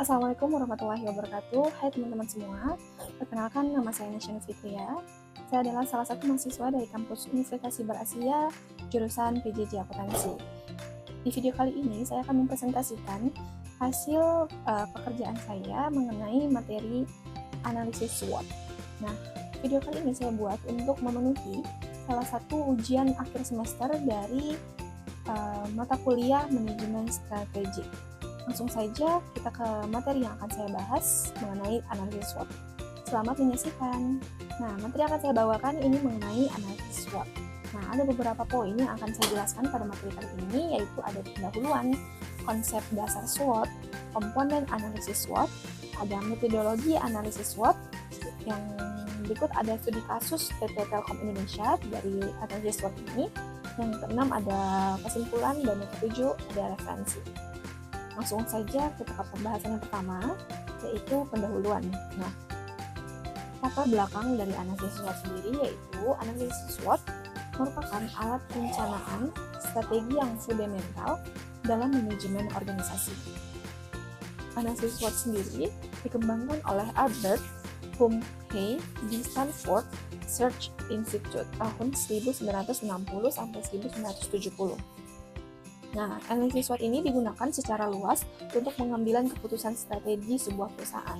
Assalamualaikum warahmatullahi wabarakatuh. Hai teman-teman semua, perkenalkan nama saya Nasyana Fitria. Saya adalah salah satu mahasiswa dari kampus Universitas Siber Asia, jurusan PJJ Akuntansi. Di video kali ini saya akan mempresentasikan hasil pekerjaan saya mengenai materi analisis SWOT. Nah, video kali ini saya buat untuk memenuhi salah satu ujian akhir semester dari mata kuliah manajemen strategik. Langsung saja kita ke materi yang akan saya bahas mengenai analisis SWOT. Selamat menyaksikan. Nah, materi yang akan saya bawakan ini mengenai analisis SWOT. Nah, ada beberapa poin yang akan saya jelaskan pada materi kali ini, yaitu ada pendahuluan, konsep dasar SWOT, komponen analisis SWOT, ada metodologi analisis SWOT, yang berikut ada studi kasus PT Telkom Indonesia dari analisis SWOT ini, yang keenam ada kesimpulan, dan yang ketujuh ada referensi. Langsung saja kita ke pembahasan yang pertama, yaitu pendahuluan. Nah, latar belakang dari analisis SWOT sendiri yaitu analisis SWOT merupakan alat perencanaan strategi yang fundamental dalam manajemen organisasi. Analisis SWOT sendiri dikembangkan oleh Albert Humphrey di Stanford Research Institute tahun 1960 sampai 1970. Nah, analisis SWOT ini digunakan secara luas untuk pengambilan keputusan strategi sebuah perusahaan.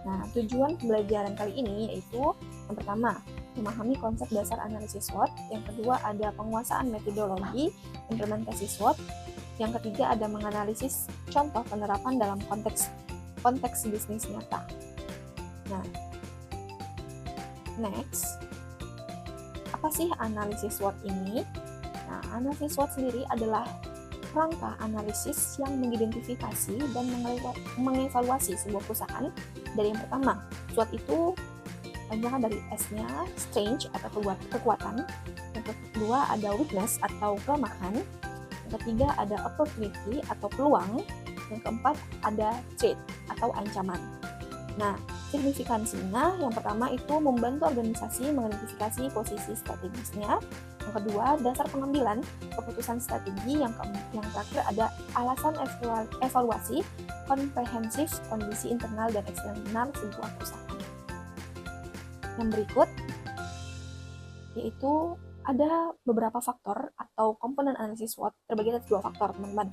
Nah, tujuan pembelajaran kali ini yaitu yang pertama, memahami konsep dasar analisis SWOT, yang kedua ada penguasaan metodologi implementasi SWOT, yang ketiga ada menganalisis contoh penerapan dalam konteks bisnis nyata. Nah, next, apa sih analisis SWOT ini? Nah, analisis SWOT sendiri adalah rangka analisis yang mengidentifikasi dan mengevaluasi sebuah perusahaan dari yang pertama, SWOT itu panjangan dari S-nya, strength atau kekuatan, yang kedua ada weakness atau kelemahan, yang ketiga ada opportunity atau peluang, yang keempat ada threat atau ancaman. Nah, signifikansinya yang pertama itu membantu organisasi mengidentifikasi posisi strategisnya. Yang kedua, dasar pengambilan keputusan strategi. Yang terakhir ada alasan evaluasi komprehensif kondisi internal dan eksternal sebuah perusahaan. Yang berikut yaitu ada beberapa faktor atau komponen analisis SWOT terbagi atas dua faktor, teman-teman.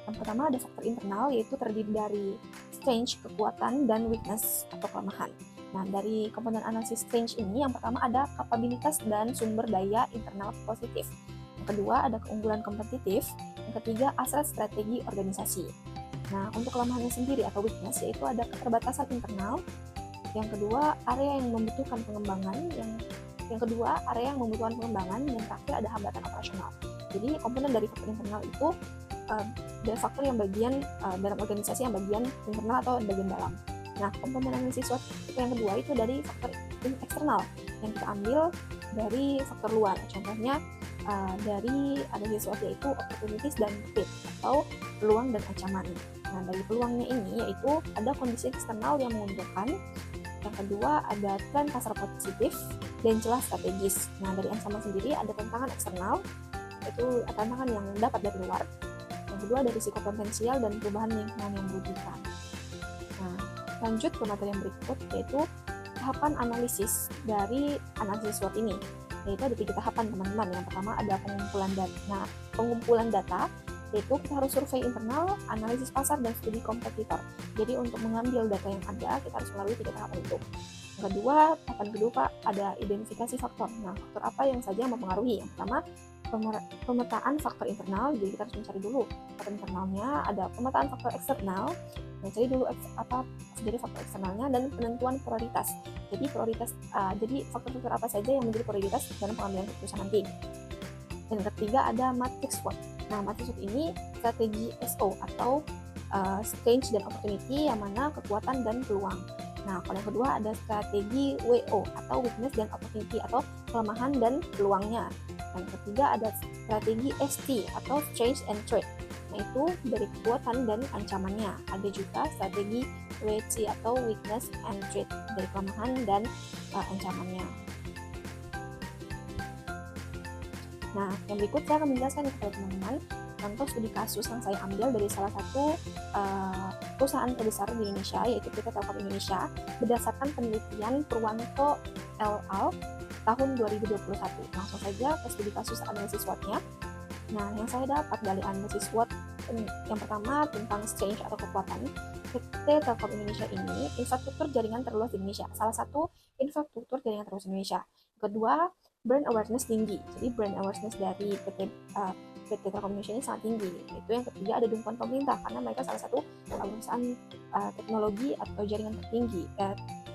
Yang pertama ada faktor internal, yaitu terdiri dari strength, kekuatan, dan weakness atau kelemahan. Nah, dari komponen analisis strength ini, yang pertama ada kapabilitas dan sumber daya internal positif. Yang kedua ada keunggulan kompetitif. Yang ketiga aset strategi organisasi. Nah, untuk kelemahannya sendiri atau weakness, yaitu ada keterbatasan internal. Yang kedua, area yang membutuhkan pengembangan. Yang kedua, area yang membutuhkan pengembangan. Yang terakhir ada hambatan operasional. Jadi, komponen dari faktor internal itu dari faktor yang bagian dalam organisasi yang bagian internal atau bagian dalam. Nah, komponen analisis SWOT yang kedua itu dari faktor eksternal yang kita ambil dari faktor luar. Contohnya dari analisis SWOT yaitu opportunities dan threat atau peluang dan ancaman. Nah, dari peluangnya ini yaitu ada kondisi eksternal yang menguntungkan. Yang kedua ada tren pasar positif dan celah strategis. Nah, dari ancaman sendiri ada tantangan eksternal, yaitu tantangan yang dapat dari luar. Yang kedua ada risiko potensial dan perubahan lingkungan yang merugikan. Nah, lanjut ke materi yang berikut, yaitu tahapan analisis dari analisis SWOT ini. Yaitu ada 3 tahapan, teman-teman. Yang pertama ada pengumpulan data. Nah, pengumpulan data yaitu kita harus survei internal, analisis pasar, dan studi kompetitor. Jadi untuk mengambil data yang ada, kita harus melalui 3 tahapan itu. Yang kedua, tahapan kedua ada identifikasi faktor. Nah, faktor apa yang saja yang mempengaruhi? Yang pertama, pemetaan faktor internal. Jadi kita harus mencari dulu faktor internalnya. Ada pemetaan faktor eksternal, mencari dulu apa jadi faktor eksternalnya, dan penentuan prioritas. Jadi faktor-faktor apa saja yang menjadi prioritas dalam pengambilan keputusan nanti. Dan ketiga ada matrix SWOT. Nah, matrix SWOT ini strategi SO atau strength dan opportunity, yang mana kekuatan dan peluang. Nah, kalau yang kedua ada strategi WO atau weakness dan opportunity atau kelemahan dan peluangnya. Yang ketiga ada strategi ST atau strength and threat. Nah, itu dari kekuatan dan ancamannya. Ada juga strategi WC atau weakness and threat, dari kelemahan dan ancamannya. Nah, yang berikut saya akan menjelaskan kepada teman-teman contoh studi kasus yang saya ambil dari salah satu perusahaan terbesar di Indonesia, yaitu PT Telkom Indonesia, berdasarkan penelitian Purwanto et al. Tahun 2021. Langsung saja ke studi kasus analisis SWOT-nya. Nah, yang saya dapat dari analisis SWOT yang pertama tentang strength atau kekuatan. PT Telkom Indonesia ini infrastruktur jaringan terluas di Indonesia. Salah satu infrastruktur jaringan terluas di Indonesia. Kedua, brand awareness tinggi. Jadi brand awareness dari PT Telkom Indonesia ini sangat tinggi. Itu yang ketiga, ada dukungan pemerintah karena mereka salah satu perusahaan teknologi atau jaringan tertinggi,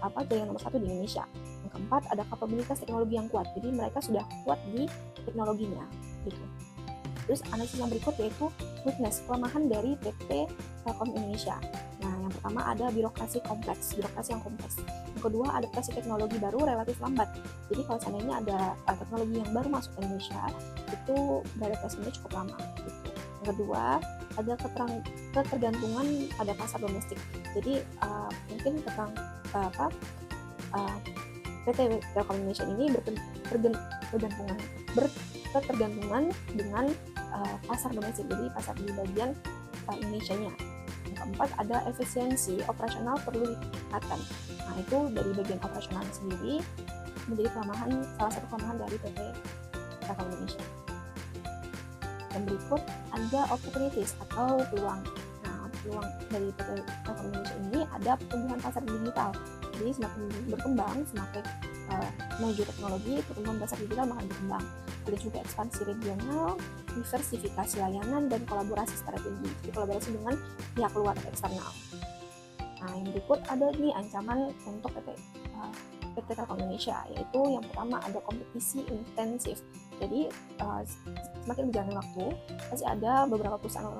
jaringan nomor 1 di Indonesia. Yang keempat, ada kapabilitas teknologi yang kuat. Jadi mereka sudah kuat di teknologinya, gitu. Terus analisis yang berikut yaitu weakness, kelemahan dari PT Telkom Indonesia. Nah, yang pertama ada birokrasi yang kompleks. Yang kedua, adaptasi teknologi baru relatif lambat. Jadi kalau seandainya ada teknologi yang baru masuk ke Indonesia, itu beradaptasinya cukup lama. Gitu. Yang kedua, ada ketergantungan pada pasar domestik. Jadi mungkin PT Telkom Indonesia ini berketergantungan dengan pasar domestik, jadi pasar di bagian Indonesia-nya. Yang keempat, ada efisiensi operasional perlu ditingkatkan. Nah, itu dari bagian operasional sendiri menjadi salah satu kelemahan dari PT Telkom Indonesia. Yang berikut ada opportunities atau peluang. Nah, peluang dari PT Telkom Indonesia ini ada pertumbuhan pasar digital. Jadi semakin berkembang, semakin maju teknologi, pertumbuhan pasar digital makin berkembang. Ada juga ekspansi regional, diversifikasi layanan, dan kolaborasi strategi. Jadi kolaborasi dengan pihak luar atau eksternal. Nah, yang berikut ada nih ancaman untuk PT Telkom Indonesia, yaitu yang pertama ada kompetisi intensif. Jadi semakin berjalannya waktu, pasti ada beberapa perusahaan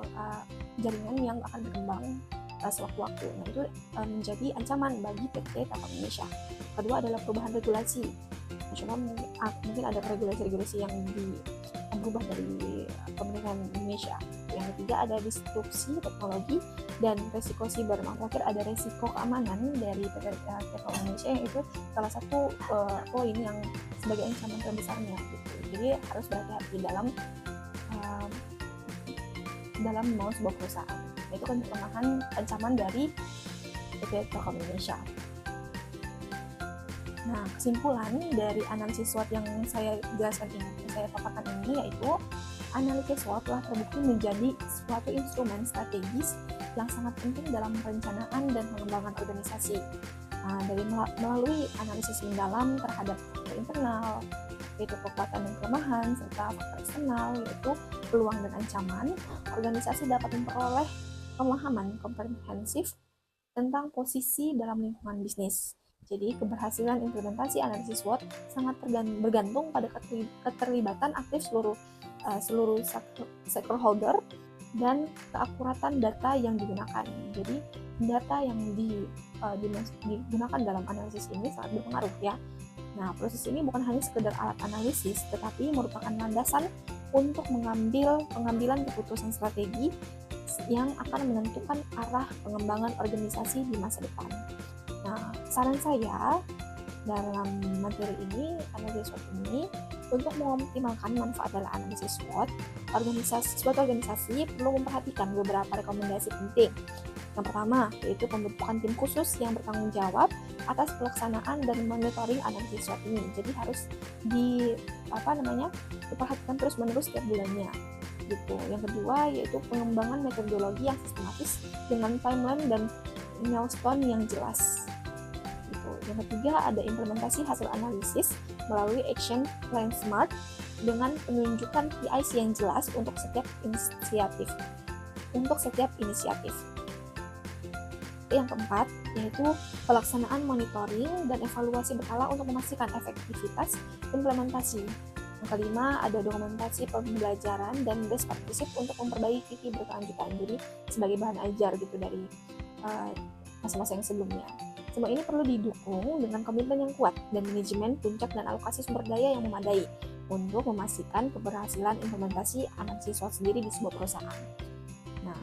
jaringan yang akan berkembang sewaktu-waktu. Nah, itu menjadi ancaman bagi PT Telkom Indonesia. Kedua adalah perubahan regulasi. Nasional mungkin ada regulasi-regulasi yang berubah dari pemerintahan Indonesia. Yang ketiga ada disrupsi teknologi dan resiko siber. Yang terakhir ada resiko keamanan dari PT Telkom Indonesia, yang itu salah satu poin yang sebagai ancaman terbesarnya. Gitu. Jadi harus berhati-hati dalam membangun sebuah perusahaan. Itu kan kelemahan ancaman dari PT Telkom Indonesia. Nah, kesimpulan dari analisis SWOT yang saya jelaskan ini, yang saya paparkan ini, yaitu analisis SWOT telah terbukti menjadi suatu instrumen strategis yang sangat penting dalam perencanaan dan pengembangan organisasi. Nah, melalui analisis mendalam terhadap faktor internal, yaitu kekuatan dan kelemahan, serta faktor eksternal, yaitu peluang dan ancaman, organisasi dapat memperoleh pemahaman komprehensif tentang posisi dalam lingkungan bisnis. Jadi, keberhasilan implementasi analisis SWOT sangat bergantung pada keterlibatan aktif seluruh stakeholder dan keakuratan data yang digunakan. Jadi, data yang digunakan dalam analisis ini sangat berpengaruh ya. Nah, proses ini bukan hanya sekedar alat analisis, tetapi merupakan landasan untuk pengambilan keputusan strategi yang akan menentukan arah pengembangan organisasi di masa depan. Nah, saran saya dalam materi ini, analisis SWOT ini, untuk mengoptimalkan manfaat dalam analisis SWOT, suatu organisasi perlu memperhatikan beberapa rekomendasi penting. Yang pertama, yaitu pembentukan tim khusus yang bertanggung jawab atas pelaksanaan dan monitoring analisis SWOT ini. Jadi harus diperhatikan terus-menerus setiap bulannya. Gitu. Yang kedua, yaitu pengembangan metodologi yang sistematis dengan timeline dan milestone yang jelas. Yang ketiga, ada implementasi hasil analisis melalui action plan SMART dengan penunjukan PIC yang jelas untuk setiap inisiatif. Yang keempat, yaitu pelaksanaan monitoring dan evaluasi berkala untuk memastikan efektivitas implementasi. Yang kelima, ada dokumentasi pembelajaran dan best practices untuk memperbaiki keberlanjutan. Jadi sebagai bahan ajar gitu dari masa-masa yang sebelumnya. Semua ini perlu didukung dengan komitmen yang kuat dan manajemen puncak dan alokasi sumber daya yang memadai untuk memastikan keberhasilan implementasi analisis SWOT sendiri di sebuah perusahaan. Nah,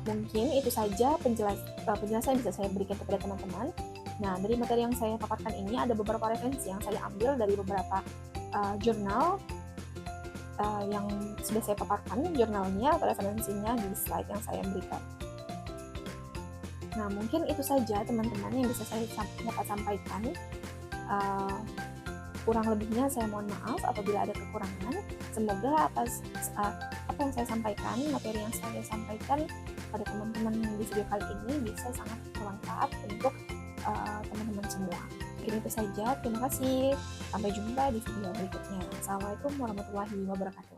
mungkin itu saja penjelasan yang bisa saya berikan kepada teman-teman. Nah, dari materi yang saya paparkan ini ada beberapa referensi yang saya ambil dari beberapa jurnal yang sudah saya paparkan, jurnalnya atau referensinya di slide yang saya berikan. Nah, mungkin itu saja teman-teman yang bisa saya dapat sampaikan. Kurang lebihnya saya mohon maaf apabila ada kekurangan. Semoga apa yang saya sampaikan, materi yang saya sampaikan pada teman-teman di video kali ini bisa sangat bermanfaat untuk teman-teman semua. Mungkin itu saja, terima kasih. Sampai jumpa di video berikutnya. Assalamualaikum warahmatullahi wabarakatuh.